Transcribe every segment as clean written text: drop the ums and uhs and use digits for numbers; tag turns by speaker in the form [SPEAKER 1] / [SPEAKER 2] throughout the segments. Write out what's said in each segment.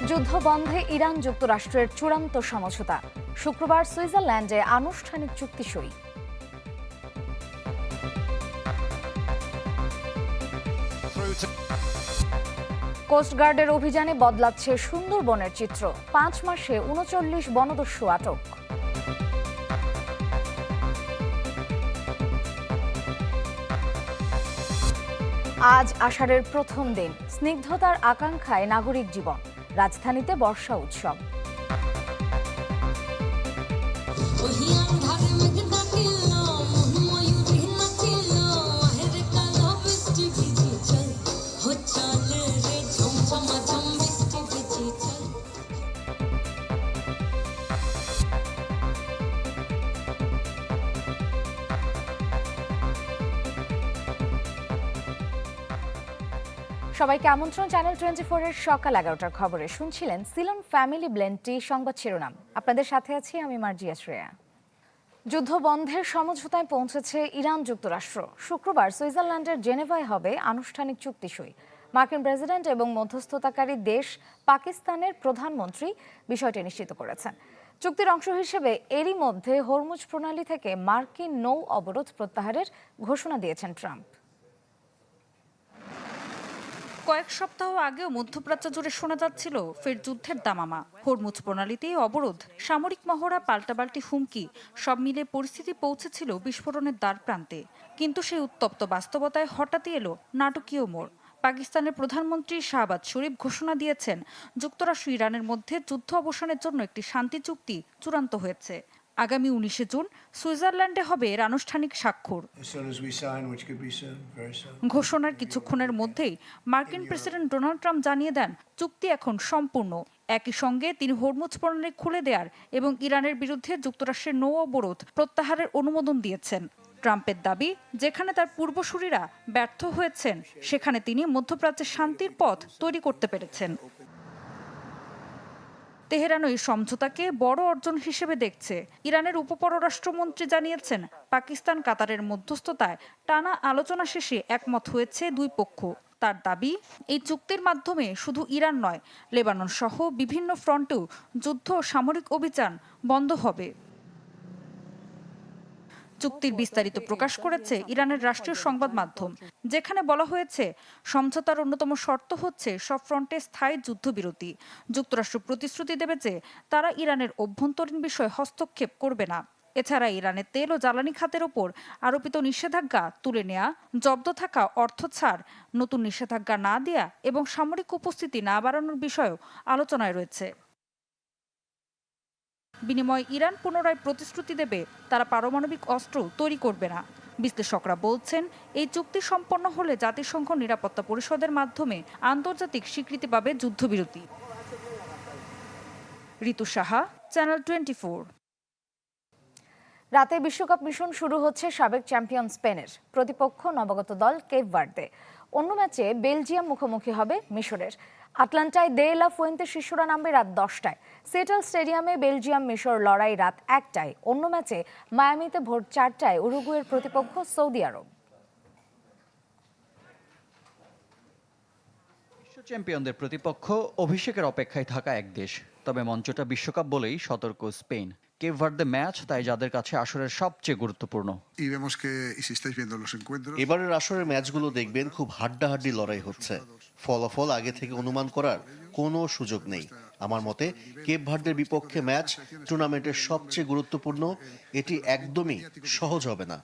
[SPEAKER 1] যুদ্ধবন্ধে Iran যুক্তরাষ্ট্রের চূড়ান্ত সমঝোতা। শুক্রবার সুইজারল্যান্ডে আনুষ্ঠানিক চুক্তি সই। কোস্টগার্ডের অভিযানে বদলাচ্ছে সুন্দরবনের চিত্র। 5 মাসে 39 বনদস্যু আটক। আজ আষাঢ়ের প্রথম দিন, স্নিগ্ধতার আকাঙ্ক্ষায় নাগরিক জীবন। রাজধানীতে বর্ষা উৎসব। সবাইকে আমন্ত্রণ চ্যানেল 24-এর সকাল 11টার খবরে। শুনছিলেন সিলন ফ্যামিলি ব্লেন্ড টি সংবাদ শিরোনাম। আপনাদের সাথে আছি আমি মার্জিয়া শ্রেয়া। যুদ্ধবন্ধের সমঝোতায় পৌঁছেছে ইরান যুক্তরাষ্ট্র। শুক্রবার সুইজারল্যান্ডের জেনেভায় হবে আনুষ্ঠানিক চুক্তি সই। মার্কিন প্রেসিডেন্ট এবং মধ্যস্থতাকারী দেশ পাকিস্তানের প্রধানমন্ত্রী বিষয়টি নিশ্চিত করেছেন। চুক্তির অংশ হিসেবে এরই মধ্যে হরমুজ প্রণালী থেকে মার্কিন নৌ অবরোধ প্রত্যাহারের ঘোষণা দিয়েছেন ট্রাম্প।
[SPEAKER 2] কয়েক সপ্তাহ আগেও মধ্যপ্রাচ্য জুড়ে শোনা যাচ্ছিল ফের যুদ্ধের দামামা। হরমুজ প্রণালীতে অবরোধ, সামরিক মহড়া, পাল্টাপাল্টি হুমকি, সব মিলে পরিস্থিতি পৌঁছেছিল বিস্ফোরণের দ্বার প্রান্তে। কিন্তু সেই উত্তপ্ত বাস্তবতায় হঠাৎই এলো নাটকীয় মোড়। পাকিস্তানের প্রধানমন্ত্রী শাহবাজ শরীফ ঘোষণা দিয়েছেন, যুক্তরাষ্ট্র ইরানের মধ্যে যুদ্ধ অবসানের জন্য একটি শান্তি চুক্তি চূড়ান্ত হয়েছে। আগামী 19 জুন সুইজারল্যান্ডে হবে এর আনুষ্ঠানিক স্বাক্ষর। ঘোষণার কিছুক্ষণের মধ্যেই মার্কিন প্রেসিডেন্ট ডোনাল্ড ট্রাম্প জানিয়ে দেন, চুক্তি এখন সম্পূর্ণ। একই সঙ্গে তিনি হরমুজ প্রণালী খুলে দেওয়ার এবং ইরানের বিরুদ্ধে যুক্তরাষ্ট্রের নৌ অবরোধ প্রত্যাহারের অনুমোদন দিয়েছেন। ট্রাম্পের দাবি, যেখানে তার পূর্বসূরীরা ব্যর্থ হয়েছেন সেখানে তিনি মধ্যপ্রাচ্যে শান্তির পথ তৈরি করতে পেরেছেন। তেহরান এই সমঝোতাকে বড় অর্জন হিসেবে দেখছে। ইরানের উপপররাষ্ট্রমন্ত্রী জানিয়েছেন, পাকিস্তান কাতারের মধ্যস্থতায় টানা আলোচনা শেষে একমত হয়েছে দুই পক্ষ। তার দাবি, এই চুক্তির মাধ্যমে শুধু ইরান নয়, লেবানন সহ বিভিন্ন ফ্রন্টেও যুদ্ধ ও সামরিক অভিযান বন্ধ হবে। চুক্তির বিস্তারিত প্রকাশ করেছে ইরানের রাষ্ট্রীয় সংবাদ মাধ্যম, যেখানে বলা হয়েছে, সমঝোতার অন্যতম শর্ত হচ্ছে সব ফ্রন্টে স্থায়ী যুদ্ধবিরতি। যুক্তরাষ্ট্র প্রতিশ্রুতি দেবে যে তারা ইরানের অভ্যন্তরীণ বিষয়ে হস্তক্ষেপ করবে না। এছাড়া ইরানের তেল ও জ্বালানি খাতের ওপর আরোপিত নিষেধাজ্ঞা তুলে নেওয়া, জব্দ থাকা অর্থ ছাড়, নতুন নিষেধাজ্ঞা না দেয়া এবং সামরিক উপস্থিতি না বাড়ানোর বিষয়েও আলোচনায় রয়েছে। বিনিময়ে ইরান পুনরায় প্রতিশ্রুতি দেবে তারা পারমাণবিক অস্ত্র তৈরি করবে না। বিশ্লেষকরা বলছেন, এই চুক্তি সম্পন্ন হলে জাতিসংঘ নিরাপত্তা পরিষদের মাধ্যমে আন্তর্জাতিক স্বীকৃতি পাবে যুদ্ধবিরতি। ঋতু সাহা, চ্যানেল 24।
[SPEAKER 1] রাতে বিশ্বকাপ মিশন শুরু হচ্ছে সাবেক চ্যাম্পিয়ন স্পেনের। প্রতিপক্ষ নবাগত দল কেপ ভার্দে। অন্য ম্যাচে বেলজিয়াম মুখোমুখি হবে মিশরের। আটলান্টায় দে লা ফুয়েন্তে শিশুরা নামবে রাত 10টায়। সিয়েটল স্টেডিয়ামে বেলজিয়াম মিশর লড়াই রাত 1টায়। অন্য ম্যাচে মায়ামিতে ভোর 4টায় উরুগুয়ের প্রতিপক্ষ সৌদি আরব।
[SPEAKER 3] বিশ্ব চ্যাম্পিয়নদের প্রতিপক্ষ অভিষেকের অপেক্ষায় থাকা এক দেশ। তবে মঞ্চটা বিশ্বকাপ বলেই সতর্ক স্পেন। কেপ ভার্দে ম্যাচ তাই যাদের কাছে আসরের সবচেয়ে গুরুত্বপূর্ণ।
[SPEAKER 4] এবারের আসরের ম্যাচগুলো দেখবেন, খুব হাড্ডাহাড্ডি লড়াই হচ্ছে। ফলাফল আগে থেকে অনুমান করার কোনো সুযোগ নেই। আমার মতে কেপ ভার্দের বিপক্ষে ম্যাচ টুর্নামেন্টের সবচেয়ে গুরুত্বপূর্ণ। এটি একদমই সহজ হবে না।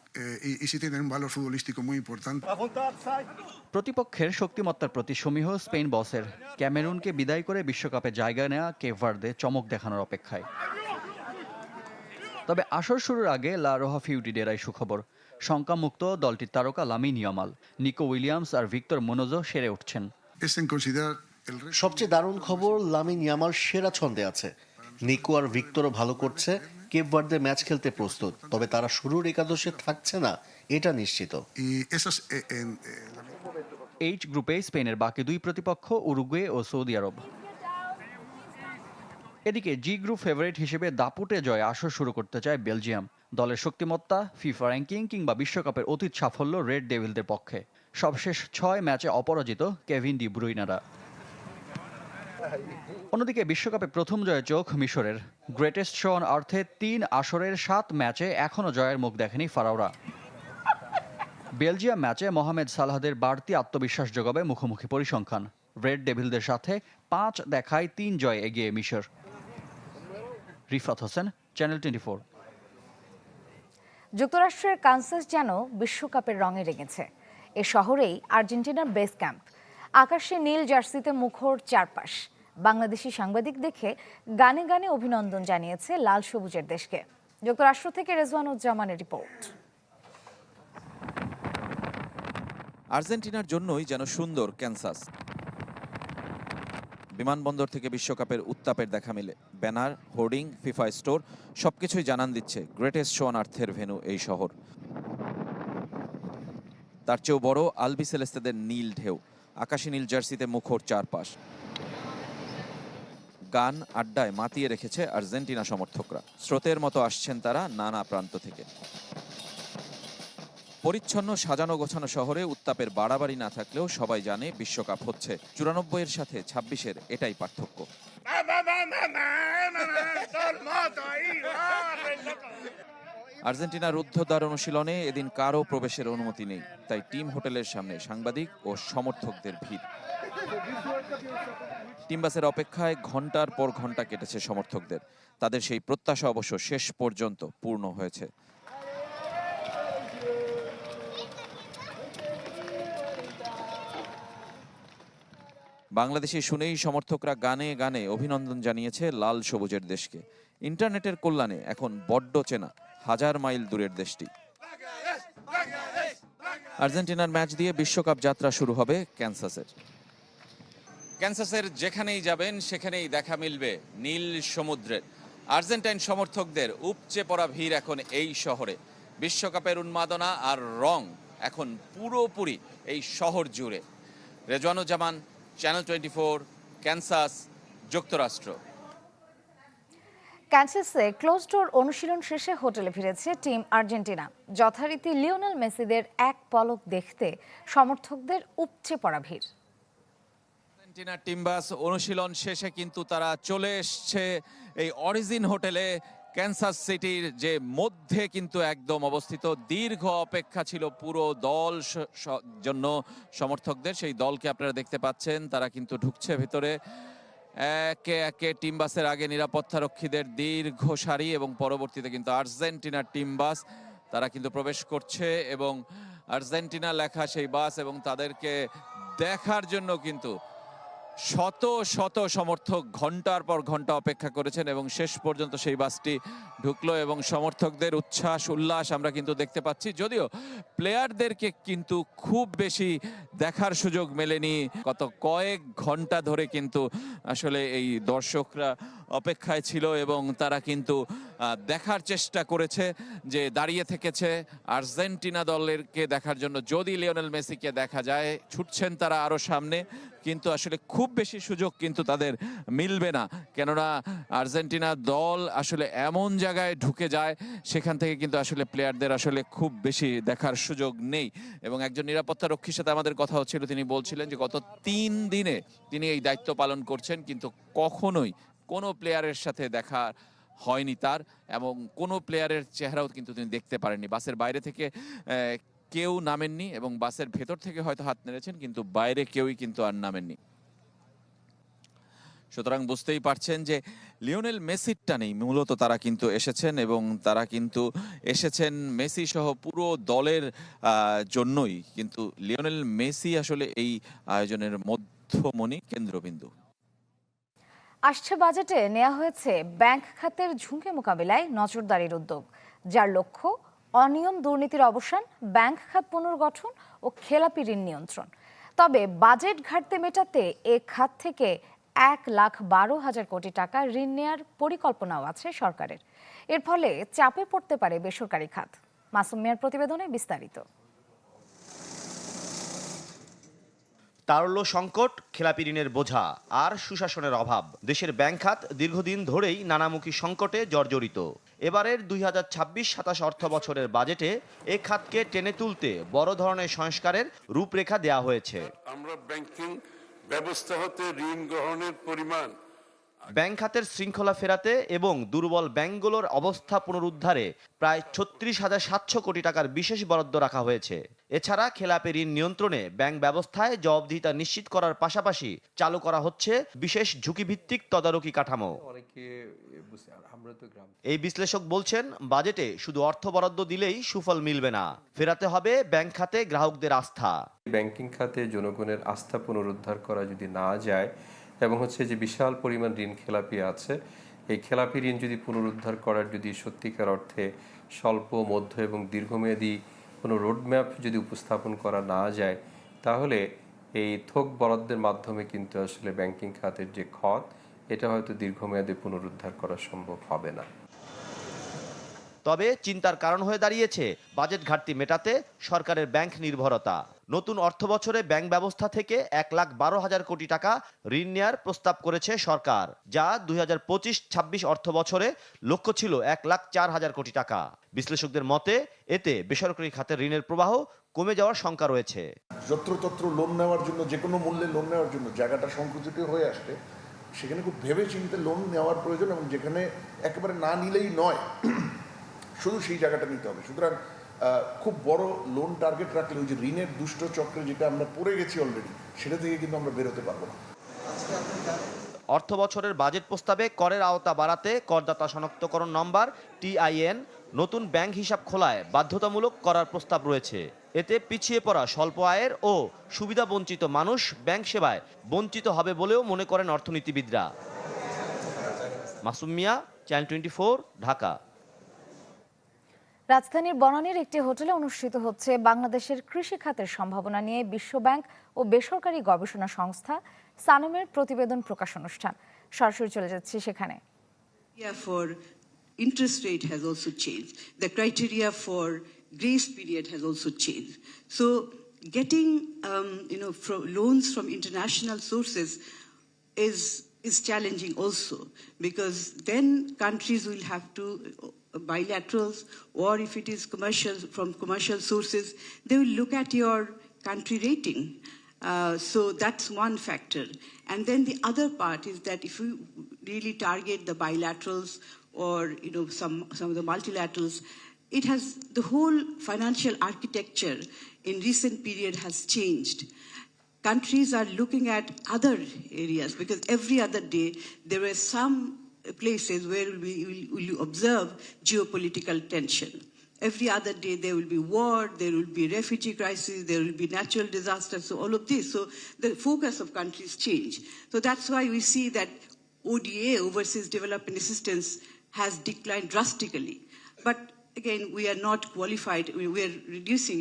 [SPEAKER 3] প্রতিপক্ষের শক্তিমত্তার প্রতি সমীহ স্পেন বসের। ক্যামেরুনকে বিদায় করে বিশ্বকাপে জায়গা নেওয়া কেপ ভার্দে চমক দেখানোর অপেক্ষায়। তবে আসর শুরুর আগে লা রোহা ফিউটিডেরাই সুখবর। শঙ্কামুক্ত দলটির তারকা লামিন ইয়ামাল, নিকো উইলিয়ামস আর ভিক্টর মুনোজও সেরে উঠছেন।
[SPEAKER 4] সবচেয়ে দারুণ খবর, লামিন ইয়ামাল সেরা ছন্দে আছে। নিকো আর ভিক্টরও ভালো করছে। কেপ ভার্দে ম্যাচ খেলতে প্রস্তুত, তবে তারা শুরুর একাদশে থাকছে না এটা নিশ্চিত।
[SPEAKER 3] এইচ গ্রুপে স্পেনের বাকি দুই প্রতিপক্ষ উরুগুয়ে ও সৌদি আরব। এদিকে জি গ্রুপ ফেভারিট হিসেবে দাপুটে জয় আসর শুরু করতে চায় বেলজিয়াম। দলের শক্তিমত্তা, ফিফা র্যাঙ্কিং কিংবা বিশ্বকাপের অতীত সাফল্য রেড ডেভিলদের পক্ষে। সবশেষ 6 ম্যাচে অপরাজিত কেভিন ডি ব্রুইনারা। অন্যদিকে বিশ্বকাপে প্রথম জয়ে চোখ মিশরের। গ্রেটেস্ট শো অন আর্থে 3 আসরের 7 ম্যাচে এখনও জয়ের মুখ দেখেনি ফারাওরা। বেলজিয়াম ম্যাচে মোহামেদ সালাহদের বাড়তি আত্মবিশ্বাস যোগাবে মুখোমুখি পরিসংখ্যান। রেড ডেভিলদের সাথে 5 দেখায় 3 জয়ে এগিয়ে মিশর। রিফাত হোসেন, চ্যানেল 24।
[SPEAKER 1] যুক্তরাষ্ট্রের কানসাস যেন বিশ্বকাপের রঙে রেঙেছে। এ শহরেই আর্জেন্টিনার বেস ক্যাম্প। আকাশে নীল জার্সিতে মুখর চারপাশ। বাংলাদেশি সাংবাদিক দেখে গানে গানে অভিনন্দন জানিয়েছে লাল সবুজের দেশকে। যুক্তরাষ্ট্র থেকে রেজওয়ানুজ্জামানের রিপোর্ট।
[SPEAKER 5] আর্জেন্টিনার জন্যই যেন সুন্দর ক্যানসাস। বিমানবন্দর থেকে বিশ্বকাপের উত্তাপের দেখা মিলে। ব্যানার, হোর্ডিং, ফিফা স্টোর সবকিছুই জানান দিচ্ছে গ্রেটেস্ট শো অন আর্থের ভেন্যু এই শহর। তার চেয়েও বড় আলবি সেলেস্তেদের নীল ঢেউ। আকাশী নীল জার্সিতে মুখর চারপাশ। গান, আড্ডায় মাতিয়ে রেখেছে আর্জেন্টিনা সমর্থকরা। স্রোতের মতো আসছেন তারা নানা প্রান্ত থেকে। পরিচ্ছন্ন সাজানো গোছানো শহরে উত্তাপের বাড়াবাড়ি না থাকলেও সবাই জানে বিশ্বকাপ হচ্ছে। 94-এর সাথে 26-এর এটাই পার্থক্য। আর্জেন্টিনার রুদ্ধদ্বার অনুশীলনে এদিন কারও প্রবেশের অনুমতি নেই, তাই টিম হোটেলের সামনে সাংবাদিক ও সমর্থকদের ভিড়। টিম বাসের অপেক্ষায় ঘন্টার পর ঘন্টা কেটেছে সমর্থকদের। তাদের সেই প্রত্যাশা অবশ্য শেষ পর্যন্ত পূর্ণ হয়েছে। বাংলাদেশি শুনেই সমর্থকরা গানে গানে অভিনন্দন জানিয়েছে লাল সবুজের দেশকে। ইন্টারনেটের কল্যাণে এখন বড্ড চেনা হাজার মাইল দূরের দেশটি। আর্জেন্টিনার ম্যাচ দিয়ে বিশ্বকাপ যাত্রা শুরু হবে ক্যানসাসের। ক্যানসাসের যেখানেই যাবেন সেখানেই দেখা মিলবে নীল সমুদ্রের। আর্জেন্টাইন সমর্থকদের উপচে পড়া ভিড় এখন এই শহরে। বিশ্বকাপের উন্মাদনা আর রং এখন পুরোপুরি এই শহর জুড়ে। রেজওয়ানুজ্জামান, চ্যানেল 24, ক্যানসাস, যুক্তরাষ্ট্র।
[SPEAKER 1] ক্যানসাসে ক্লোজ ডোর অনুশীলন শেষে হোটেলে ফিরেছে টিম আর্জেন্টিনা। যথারীতি লিওনেল মেসিদের এক পলক দেখতে সমর্থকদের উপচে পড়া ভিড়।
[SPEAKER 5] আর্জেন্টিনা টিম বাস অনুশীলন শেষে কিন্তু তারা চলে এসছে এই অরিজিন হোটেলে। ক্যানসাস সিটির যে মধ্যে কিন্তু একদম অবস্থিত। দীর্ঘ অপেক্ষা ছিল পুরো দল জন্য সমর্থকদের। সেই দলকে আপনারা দেখতে পাচ্ছেন, তারা কিন্তু ঢুকছে ভেতরে। একে একে টিম বাসের আগে নিরাপত্তারক্ষীদের দীর্ঘ সারি এবং পরবর্তীতে কিন্তু আর্জেন্টিনার টিম বাস তারা কিন্তু প্রবেশ করছে এবং আর্জেন্টিনা লেখা সেই বাস এবং তাদেরকে দেখার জন্য কিন্তু শত শত সমর্থক ঘন্টার পর ঘন্টা অপেক্ষা করেছেন এবং শেষ পর্যন্ত সেই বাসটি ঢুকলো এবং সমর্থকদের উচ্ছ্বাস উল্লাস আমরা কিন্তু দেখতে পাচ্ছি। যদিও প্লেয়ারদেরকে কিন্তু খুব বেশি দেখার সুযোগ মেলেনি। কত কয়েক ঘন্টা ধরে কিন্তু আসলে এই দর্শকরা অপেক্ষায় ছিল এবং তারা কিন্তু দেখার চেষ্টা করেছে, যে দাঁড়িয়ে থেকেছে আর্জেন্টিনা দলেরকে দেখার জন্য। যদি লিওনেল মেসিকে দেখা যায়, ছুটছেন তারা আরো সামনে, কিন্তু আসলে খুব বেশি সুযোগ কিন্তু তাদের মিলবে না, কেননা আর্জেন্টিনা দল আসলে এমন জায়গায় ঢুকে যায় সেখান থেকে কিন্তু আসলে প্লেয়ারদের আসলে খুব বেশি দেখার সুযোগ নেই। এবং একজন নিরাপত্তা রক্ষীর সাথে আমাদের কথা হচ্ছিল, তিনি বলছিলেন যে গত 3 দিনে তিনি এই দায়িত্ব পালন করছেন, কিন্তু কখনোই কোনো প্লেয়ারের সাথে দেখা হয়নি তার, এবং কোনো প্লেয়ারের চেহারাও কিন্তু তিনি দেখতে পারেননি। বাসের বাইরে থেকে কেউ নামেননি এবং বাসের ভেতর থেকে হয়তো হাত নেড়েছেন, কিন্তু বাইরে কেউই কিন্তু আর নামেননি। সুতরাং বুঝতেই পারছেন যে লিওনেল মেসিরটা নেই, মূলত তারা কিন্তু এসেছেন এবং তারা কিন্তু এসেছেন মেসি সহ পুরো দলের জন্যই। কিন্তু লিওনেল মেসি আসলে এই আয়োজনের মধ্যমণি, কেন্দ্রবিন্দু।
[SPEAKER 1] আসছে বাজেটে নেওয়া হয়েছে ব্যাংক খাতের ঝুঁকি মোকাবিলায় নজরদারির উদ্যোগ, যার লক্ষ্য অনিয়ম দুর্নীতির অবসান, ব্যাংক খাত পুনর্গঠন ও খেলাপি ঋণ নিয়ন্ত্রণ। তবে বাজেট ঘাটতি মেটাতে এ খাত থেকে 1,12,000 কোটি টাকা ঋণ নেয়ার পরিকল্পনাও আছে সরকারের। এর ফলে চাপে পড়তে পারে বেসরকারি খাত। মাসুম মিয়ার প্রতিবেদনে বিস্তারিত।
[SPEAKER 6] তারল্য সংকট, খেলাপি ঋণের বোঝা আর সুশাসনের অভাব। দেশের ব্যাংক খাত দীর্ঘদিন ধরেই নানামুখী সংকটে জর্জরিত। এবারের 2026-27 অর্থ বছরের বাজেটে এ খাতকে টেনে তুলতে বড় ধরনের সংস্কারের রূপরেখা দেয়া হয়েছে।
[SPEAKER 7] আমরা ব্যাংকিং ব্যবস্থা হতে ঋণ গ্রহণের পরিমাণ
[SPEAKER 6] ব্যাংক খাতের শৃঙ্খলা ফেরাতে এবং দুর্বল ব্যাংকগুলোর অবস্থা পুনরুদ্ধারে প্রায় ৩৬,৭০০ কোটি টাকার বিশেষ বরাদ্দ রাখা হয়েছে। এছাড়া খেলাপি ঋণ নিয়ন্ত্রণে ব্যাংক ব্যবস্থায় জবাবদিহিতা নিশ্চিত করার পাশাপাশি চালু করা হচ্ছে বিশেষ ঝুঁকিভিত্তিক তদারকি কাঠামো। এই বিশ্লেষক বলছেন, বাজেটে শুধু অর্থ বরাদ্দ দিলেই সুফল মিলবে না, ফেরাতে হবে ব্যাংক খাতে গ্রাহকদের আস্থা।
[SPEAKER 8] ব্যাংকিং খাতে জনগণের আস্থা পুনরুদ্ধার করা যদি না যায় এবং যে বিশাল পরিমাণ ঋণ খেলাপি আছে, এই খেলাপি ঋণ যদি পুনরুদ্ধার করার যদি সত্যিকার অর্থে স্বল্প, মধ্য এবং দীর্ঘমেয়াদী কোনো রোডম্যাপ যদি উপস্থাপন করা না যায়, তাহলে এই থোক বরাদ্দের মাধ্যমে কিন্তু আসলে ব্যাংকিং খাতের যে ক্ষত, এটা হয়তো দীর্ঘমেয়াদে পুনরুদ্ধার করা সম্ভব হবে না।
[SPEAKER 6] তবে চিন্তার কারণ হয়ে দাঁড়িয়েছে বাজেট ঘাটতি মেটাতে সরকারের ব্যাংক নির্ভরতা। নতুন অর্থবছরে ব্যাংক ব্যবস্থা থেকে ১,১২,০০০ কোটি টাকা ঋণ নেয়ার প্রস্তাব করেছে সরকার, যা ২০২৫-২৬ অর্থবছরে লক্ষ্য ছিল ১,০৪,০০০ কোটি টাকা। বিশ্লেষকদের মতে এতে বেসরকারি খাতের ঋণের প্রবাহ কমে যাওয়ার শঙ্কা রয়েছে।
[SPEAKER 9] যত্রতত্র লোন নেওয়ার জন্য, যে কোনো মূল্যে লোন নেওয়ার জন্য জায়গাটা সংকুচিত হয়ে আসলে সেখানে খুব ভেবে চিন্তে লোন নেওয়ার প্রয়োজন, এবং যেখানে একেবারে না নিলেই নয় শুধু সেই জায়গাটা নিতে হবে। সুতরাং খুব বড় লোন টার্গেট রাখলে ওই যে ঋণের দুষ্ট চক্রে যেটা আমরা পড়ে গেছি অলরেডি, সেটা থেকে কিন্তু আমরা বেরোতে পারবো না।
[SPEAKER 6] অর্থ বছরের বাজেট প্রস্তাবে করের আওতা বাড়াতে করদাতা শনাক্তকরণ নম্বর TIN, নতুন ব্যাংক হিসাব খোলায় বাধ্যতামূলক করার প্রস্তাব রয়েছে। এতে পিছিয়ে পড়া স্বল্প আয়ের ও সুবিধা বঞ্চিত মানুষ ব্যাংক সেবায় বঞ্চিত হবে বলেও মনে করেন অর্থনীতিবিদরা। মাসুম মিয়া, চ্যানেল 24, ঢাকা।
[SPEAKER 1] রাজধানীর বনানীর একটি হোটেলে অনুষ্ঠিত হচ্ছে বাংলাদেশের কৃষি খাতের সম্ভাবনা নিয়ে বিশ্বব্যাংক ও বেসরকারি গবেষণা সংস্থা সানেমের প্রতিবেদন প্রকাশ অনুষ্ঠান। সরাসরি চলে যাচ্ছি সেখানে।
[SPEAKER 10] For interest rate has also changed. The criteria for grace period has also changed. So getting loans from international sources is challenging also, because then countries will have to bilaterals, or if it is from commercial sources, they will look at your country rating. So that's one factor. And then the other part is that if we really target the bilaterals or some of the multilaterals, it has the whole financial architecture in recent period has changed. Countries are looking at other areas, because every other day there were some places where we will observe geopolitical tension. Every other day there will be war, there will be refugee crisis, there will be natural disasters, so all of this. So the focus of countries change. So that's why we see that ODA, Overseas Development Assistance, has declined drastically. But again, we are not qualified, we are reducing,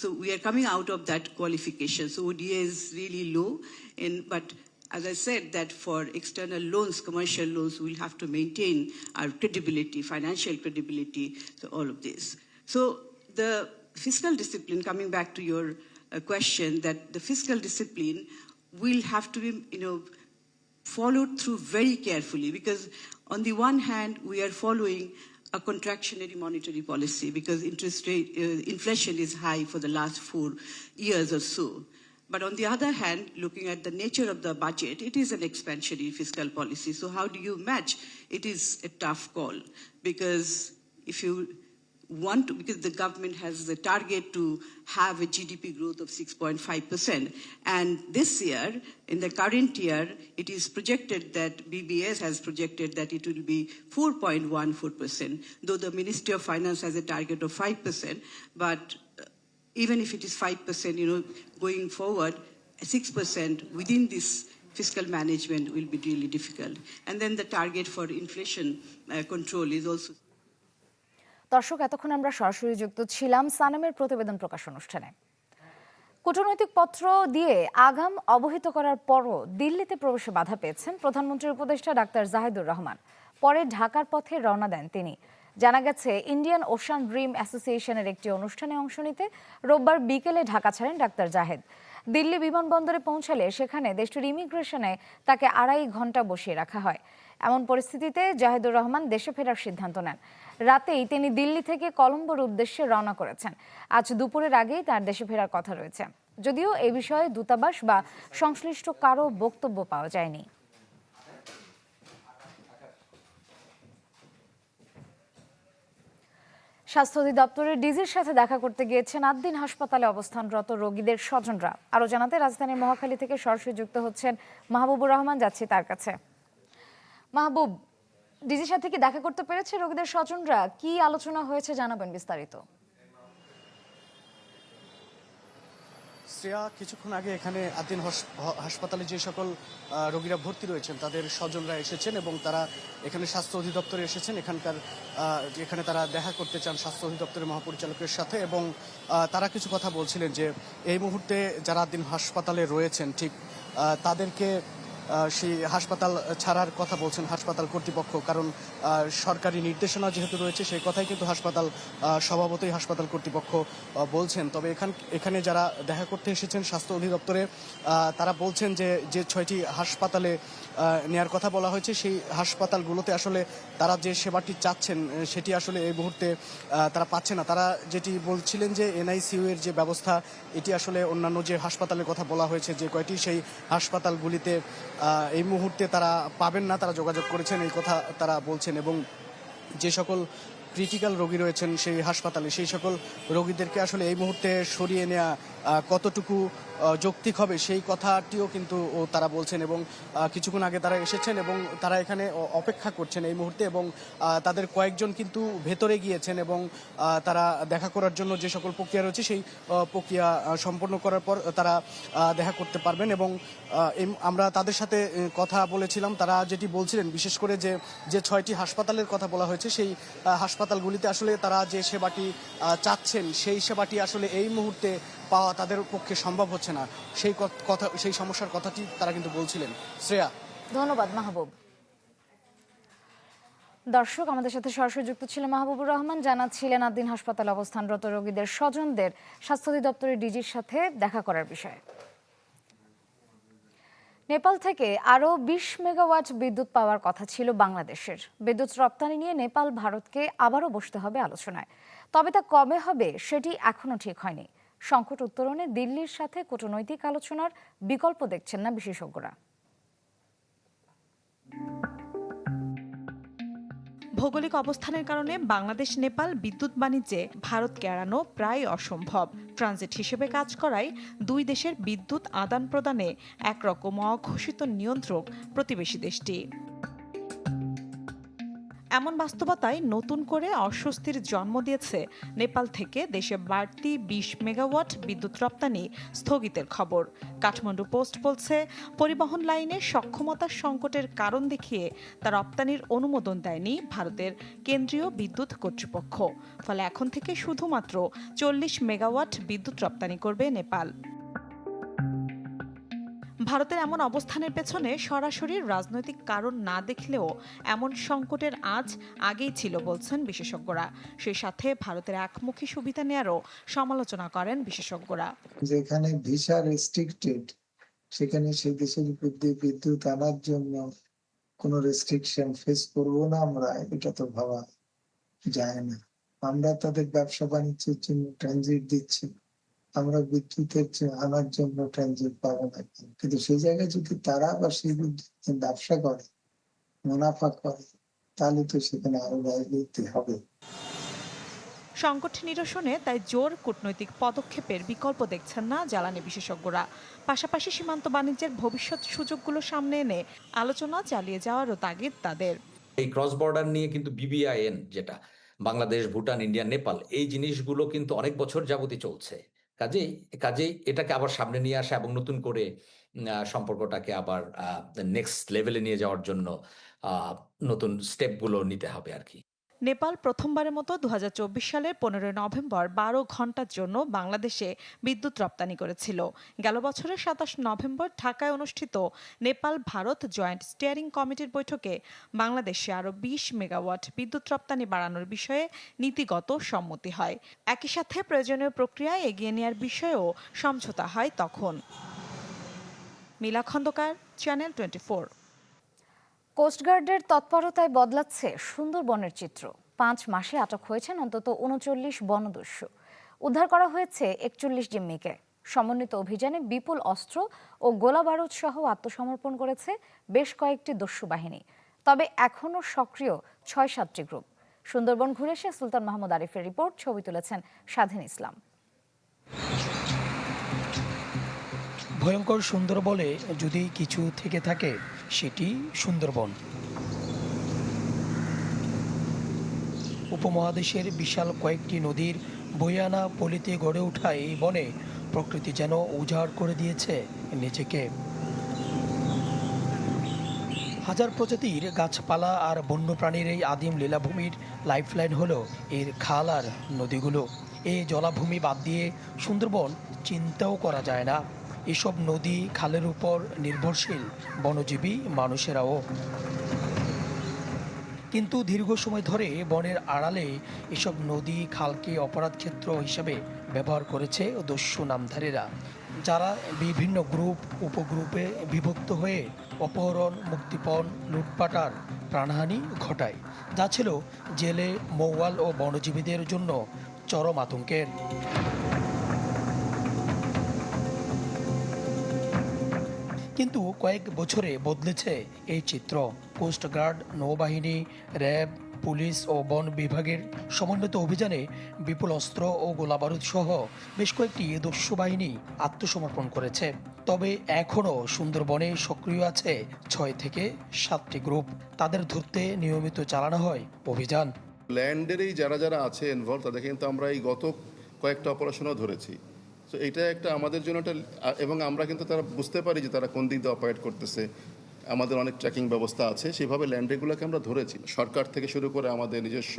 [SPEAKER 10] so we are coming out of that qualification. So ODA is really low, but as I said, that for external loans, commercial loans, we'll have to maintain our credibility, financial credibility, so all of this. So the fiscal discipline, coming back to your question, that the fiscal discipline will have to be, followed through very carefully, because on the one hand, we are following a contractionary monetary policy, because interest rate, inflation is high for the last 4 years or so. But on the other hand, looking at the nature of the budget, it is an expansionary fiscal policy. So how do you match? It is a tough call, because if you want to, because the government has the target to have a GDP growth of 6.5%. And this year, in the current year, it is projected that BBS has projected that it will be 4.14%, though the Ministry of Finance has a target of 5%. But even if it is 5%, going forward, 6% within this fiscal management will be really difficult. And then the target for inflation control is also.
[SPEAKER 1] দর্শক, এতক্ষণ আমরা সরাসরি যুক্ত ছিলাম সানেমের প্রতিবেদন প্রকাশ অনুষ্ঠানে। কূটনৈতিক পত্র দিয়ে আগাম অবহিত করার পরও দিল্লিতে প্রবেশে বাধা পেয়েছেন প্রধানমন্ত্রীর উপদেষ্টা ডাক্তার জাহিদুর রহমান। পরে ঢাকার পথে রওনা দেন তিনি। জানা গেছে, ইন্ডিয়ান ওশান ড্রিম অ্যাসোসিয়েশনের একটি অনুষ্ঠানে অংশ নিতে রোববার বিকেলে ঢাকা ছাড়েন ডাক্তার জাহেদ। দিল্লি বিমানবন্দরে পৌঁছালে সেখানে দেশটির ইমিগ্রেশনে তাকে 2.5 ঘন্টা বসিয়ে রাখা হয়। এমন পরিস্থিতিতে জাহিদুর রহমান দেশে ফেরার সিদ্ধান্ত নেন। রাতেই তিনি দিল্লি থেকে কলম্বোর উদ্দেশ্যে রওনা করেছেন। আজ দুপুরের আগেই তার দেশে ফেরার কথা রয়েছে। যদিও এ বিষয়ে দূতাবাস বা সংশ্লিষ্ট কারো বক্তব্য পাওয়া যায়নি। স্বাস্থ্য অধিদপ্তরের ডিজির সাথে দেখা করতে গিয়েছেন আদ্দিন হাসপাতালে অবস্থানরত রোগীদের স্বজনরা। আরও জানাতে রাজধানীর মহাখালী থেকে সরাসরি যুক্ত হচ্ছেন মাহবুবুর রহমান, যাচ্ছি তার কাছে। মাহবুব, ডিজির সাথে কি দেখা করতে পেরেছে রোগীদের স্বজনরা? কি আলোচনা হয়েছে জানাবেন বিস্তারিত।
[SPEAKER 11] শ্রেয়া, কিছুক্ষণ আগে এখানে আদ্দিন হাসপাতালে যে সকল রোগীরা ভর্তি রয়েছেন তাদের স্বজনরা এসেছেন এবং তারা এখানে স্বাস্থ্য অধিদপ্তরে এসেছেন। এখানে তারা দেখা করতে চান স্বাস্থ্য অধিদপ্তরের মহাপরিচালকের সাথে এবং তারা কিছু কথা বলছিলেন যে এই মুহূর্তে যারা আদ্দিন হাসপাতালে রয়েছেন ঠিক তাদেরকে সেই হাসপাতাল ছাড়ার কথা বলছেন হাসপাতাল কর্তৃপক্ষ, কারণ সরকারি নির্দেশনা যেহেতু রয়েছে সেই কথাই কিন্তু হাসপাতাল স্বভাবতই হাসপাতাল কর্তৃপক্ষ বলছেন। তবে এখানে যারা দেখা করতে এসেছেন স্বাস্থ্য অধিদপ্তরে তারা বলছেন যে 6টি হাসপাতালে নেয়ার কথা বলা হয়েছে, সেই হাসপাতালগুলোতে আসলে তারা যে সেবাটি চাচ্ছেন সেটি আসলে এই মুহূর্তে তারা পাচ্ছে না। তারা যেটি বলছিলেন যে NICU এর যে ব্যবস্থা এটি আসলে অন্যান্য যে হাসপাতালের কথা বলা হয়েছে যে কয়টি সেই হাসপাতালগুলিতে এই মুহূর্তে তারা পাবেন না, তারা যোগাযোগ করেছেন এই কথা তারা বলছেন। এবং যে সকল ক্রিটিক্যাল রোগী রয়েছেন সেই হাসপাতালে সেই সকল রোগীদেরকে আসলে এই মুহূর্তে সরিয়ে নেওয়া কতটুকু যৌক্তিক হবে সেই কথাটিও কিন্তু তারা বলছেন। এবং কিছুক্ষণ আগে তারা এসেছেন এবং তারা এখানে অপেক্ষা করছেন এই মুহূর্তে এবং তাদের কয়েকজন কিন্তু ভেতরে গিয়েছেন এবং তারা দেখা করার জন্য যে সকল প্রক্রিয়া রয়েছে সেই প্রক্রিয়া সম্পন্ন করার পর তারা দেখা করতে পারবেন। এবং আমরা তাদের সাথে কথা বলেছিলাম, তারা যেটি বলছিলেন বিশেষ করে যে 6টি হাসপাতালের কথা বলা হয়েছে সেই হাসপাতালগুলিতে আসলে তারা যে সেবাটি চাচ্ছেন সেই সেবাটি আসলে এই মুহূর্তে পাওয়া তাদের পক্ষে সম্ভব হচ্ছে না, সেই সমস্যার কথাটি তারা কিন্তু বলছিলেন। শ্রেয়া,
[SPEAKER 1] ধন্যবাদ মাহবুব। দর্শক, আমাদের সাথে সরাসরি যুক্ত ছিলেন মাহবুবুর রহমান, জানাচ্ছিলেন আদ্দিন হাসপাতালে অবস্থানরত রোগীদের স্বজনদের স্বাস্থ্য অধিদপ্তরের ডিজির সাথে দেখা করার বিষয়ে। নেপাল থেকে আরও 20 মেগাওয়াট বিদ্যুৎ পাওয়ার কথা ছিল বাংলাদেশের। বিদ্যুৎ রপ্তানি নিয়ে নেপাল ভারতকে আবারও বসতে হবে আলোচনায়, তবে তা কবে হবে সেটি এখনও ঠিক হয়নি। সংকট উত্তরণে দিল্লির সাথে কূটনৈতিক আলোচনার বিকল্প দেখছেন না বিশেষজ্ঞরা।
[SPEAKER 12] ভৌগোলিক অবস্থানের কারণে বাংলাদেশ নেপাল বিদ্যুৎ বাণিজ্যে ভারতকে এড়ানো প্রায় অসম্ভব। ট্রানজিট হিসেবে কাজ করায় দুই দেশের বিদ্যুৎ আদান প্রদানে একরকম অঘোষিত নিয়ন্ত্রক প্রতিবেশী দেশটি। এমন বাস্তবতায় নতুন করে অস্বস্তির জন্ম দিয়েছে নেপাল থেকে দেশে বাড়তি 20 মেগাওয়াট বিদ্যুৎ রপ্তানি স্থগিতের খবর। কাঠমান্ডু পোস্ট বলছে, পরিবহন লাইনের সক্ষমতার সংকটের কারণ দেখিয়ে তা রপ্তানির অনুমোদন দেয়নি ভারতের কেন্দ্রীয় বিদ্যুৎ কর্তৃপক্ষ। ফলে এখন থেকে শুধুমাত্র 40 মেগাওয়াট বিদ্যুৎ রপ্তানি করবে নেপাল। ভারতের এমন অবস্থানের পেছনে সরাসরি রাজনৈতিক কারণ না দেখলেও এমন সংকটের আঁচ আগেই ছিল বলছেন বিশেষজ্ঞরা। সেই সাথে ভারতের একমুখী সুবিধা নেয়ারও সমালোচনা করেন বিশেষজ্ঞরা।
[SPEAKER 13] যেখানে ভিসা রেস্ট্রিক্টেড সেখানে সেই দেশের বিদ্যুৎ আনার জন্য কোনো রেস্ট্রিকশন ফেস করবো না আমরা, এটা তো ভাবা যায় না। আমরা তাদের ব্যবসা বাণিজ্যের জন্য ট্রানজিট দিচ্ছি, আমরা বিদ্যুতের আনার জন্য ট্রানজিট পাবো না। কিন্তু সেই জায়গায় যদি তারা আবার সেই বিদ্যুৎ ব্যবসা করে, মুনাফা করে, তাহলে তো সেখানে আরো ব্যয় দিতে হবে।
[SPEAKER 12] সংকট নিরসনে তাই জোর কূটনৈতিক পদক্ষেপের বিকল্প দেখছেন না জ্বালানি বিশেষজ্ঞরা। পাশাপাশি সীমান্ত বাণিজ্যের ভবিষ্যৎ সুযোগগুলো সামনে এনে আলোচনা চালিয়ে যাওয়ারও তাগিদ তাদের।
[SPEAKER 14] এই ক্রস বর্ডার নিয়ে কিন্তু BBIN, যেটা বাংলাদেশ, ভুটান, ইন্ডিয়া, নেপাল, এই জিনিসগুলো কিন্তু অনেক বছর যাবতই চলছে। কাজেই এটাকে আবার সামনে নিয়ে আসা এবং নতুন করে সম্পর্কটাকে আবার নেক্সট লেভেলে নিয়ে যাওয়ার জন্য নতুন স্টেপগুলো নিতে হবে আর কি।
[SPEAKER 12] নেপাল প্রথমবারের মতো 2024 সালের 15 নভেম্বর 12 ঘন্টার জন্য বাংলাদেশে বিদ্যুৎ রপ্তানি করেছিল। গেল বছরের 27 নভেম্বর ঢাকায় অনুষ্ঠিত নেপাল ভারত জয়েন্ট স্টিয়ারিং কমিটির বৈঠকে বাংলাদেশে আরও 20 মেগাওয়াট বিদ্যুৎ রপ্তানি বাড়ানোর বিষয়ে নীতিগত সম্মতি হয়। একই সাথে প্রয়োজনীয় প্রক্রিয়ায় এগিয়ে নেওয়ার বিষয়েও সমঝোতা হয় তখন। মিলা খন্দকার, চ্যানেল 24।
[SPEAKER 1] কোস্টগার্ডের তৎপরতায় বদলাচ্ছে সুন্দরবনের চিত্র। 5 মাসে আটক হয়েছেন অন্তত 39 বনদস্যু। উদ্ধার করা হয়েছে 41 জিম্মিকে। সমন্বিত অভিযানে বিপুল অস্ত্র ও গোলাবারুদ সহ আত্মসমর্পণ করেছে বেশ কয়েকটি দস্যু বাহিনী। তবে এখনও সক্রিয় ৬-৭টি গ্রুপ। সুন্দরবন ঘুরে এসে সুলতান মাহমুদ আরিফের রিপোর্ট, ছবি তুলেছেন স্বাধীন ইসলাম।
[SPEAKER 15] ভয়ঙ্কর সুন্দরবনে যদি কিছু থেকে থাকে সেটি সুন্দরবন। উপমহাদেশের বিশাল কয়েকটি নদীর বয়ে আনা পলিতে গড়ে ওঠা এই বনে প্রকৃতি যেন উজাড় করে দিয়েছে নিজেকে। হাজার প্রজাতির গাছপালা আর বন্যপ্রাণীর এই আদিম লীলাভূমির লাইফলাইন হলো এর খাল আর নদীগুলো। এই জলাভূমি বাদ দিয়ে সুন্দরবন চিন্তাও করা যায় না। এসব নদী খালের উপর নির্ভরশীল বনজীবী মানুষেরাও। কিন্তু দীর্ঘ সময় ধরে বনের আড়ালে এসব নদী খালকে অপরাধ ক্ষেত্র হিসেবে ব্যবহার করেছে দস্যু নামধারীরা, যারা বিভিন্ন গ্রুপ উপগ্রুপে বিভক্ত হয়ে অপহরণ, মুক্তিপণ, লুটপাটার প্রাণহানি ঘটায়, যা ছিল জেলে, মৌয়াল ও বনজীবীদের জন্য চরম আতঙ্কের। কিন্তু কয়েক বছরে বদলেছে এই চিত্র। কোস্টগার্ড, নৌবাহিনী, র্যাব, পুলিশ ও বন বিভাগের সমন্বিত অভিযানে বিপুল অস্ত্র ও গোলাবারুদ সহ বেশ কয়েকটি দস্যু বাহিনী আত্মসমর্পণ করেছে। তবে এখনও সুন্দরবনে সক্রিয় আছে ৬ থেকে ৭টি গ্রুপ। তাদের ধরতে নিয়মিত চালানো হয় অভিযান।
[SPEAKER 16] ল্যান্ডেরই যারা যারা আছে ইনভলভ তাদের কিন্তু আমরা এই গত কয়েকটা অপারেশনও ধরেছি। তো এটা একটা আমাদের জন্য একটা, এবং আমরা কিন্তু তারা বুঝতে পারি যে তারা কোন দিক দিয়ে অপারেট করতেছে। আমাদের অনেক ট্র্যাকিং ব্যবস্থা আছে, সেভাবে ল্যান্ডেগুলোকে আমরা ধরেছি। সরকার থেকে শুরু করে আমাদের নিজস্ব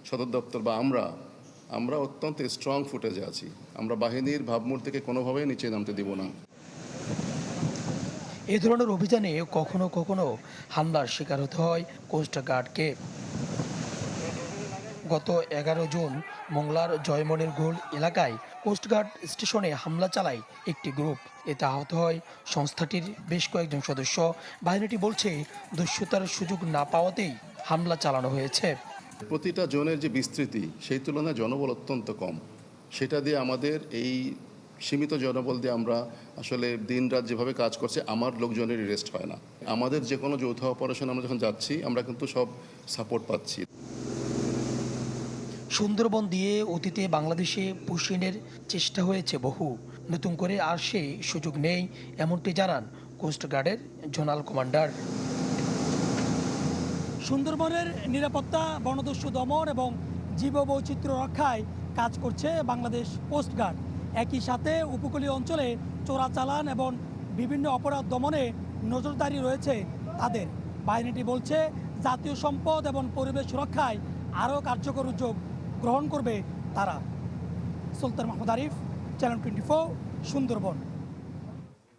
[SPEAKER 16] সদর দপ্তর বা আমরা অত্যন্ত স্ট্রং ফুটেজে আছি। আমরা বাহিনীর ভাবমূর্তিকে কোনোভাবেই নিচে নামতে দিব না।
[SPEAKER 15] এ ধরনের অভিযানে কখনো কখনো হামলার শিকার হতে হয় কোস্টগার্ডকে। গত 11 জুন মোংলার জয়মনের গোল এলাকায় কোস্টগার্ড স্টেশনে হামলা চালায় একটি গ্রুপ। এতে আহত হয় সংস্থাটির বেশ কয়েকজন সদস্য। বাহিনীটি বলছে দস্যুতার সুযোগ না পাওয়াতেই হামলা চালানো হয়েছে।
[SPEAKER 16] প্রতিটা জোনের যে বিস্তৃতি, সেই তুলনায় জনবল অত্যন্ত কম। সেটা দিয়ে আমাদের এই সীমিত জনবল দিয়ে আমরা আসলে দিন রাত যেভাবে কাজ করছে, আমার লোকজনের রেস্ট হয় না। আমাদের যে কোনো যৌথ অপারেশন আমরা যখন যাচ্ছি, আমরা কিন্তু সব সাপোর্ট পাচ্ছি।
[SPEAKER 15] সুন্দরবন দিয়ে অতীতে বাংলাদেশে পুশিনের চেষ্টা হয়েছে বহু, নতুন করে আর সেই সুযোগ নেই, এমনটি জানান কোস্টগার্ডের জোনাল কমান্ডার।
[SPEAKER 17] সুন্দরবনের নিরাপত্তা, বনদস্যু দমন এবং জীববৈচিত্র্য রক্ষায় কাজ করছে বাংলাদেশ কোস্টগার্ড। একই সাথে উপকূলীয় অঞ্চলে চোরাচালান এবং বিভিন্ন অপরাধ দমনে নজরদারি রয়েছে তাদের। বাহিনীটি বলছে জাতীয় সম্পদ এবং পরিবেশ সুরক্ষায় আরও কার্যকর উদ্যোগ গ্রহণ করবে তারা। সুলতান মাহমুদ আরিফ, চ্যানেল 24, সুন্দরবন।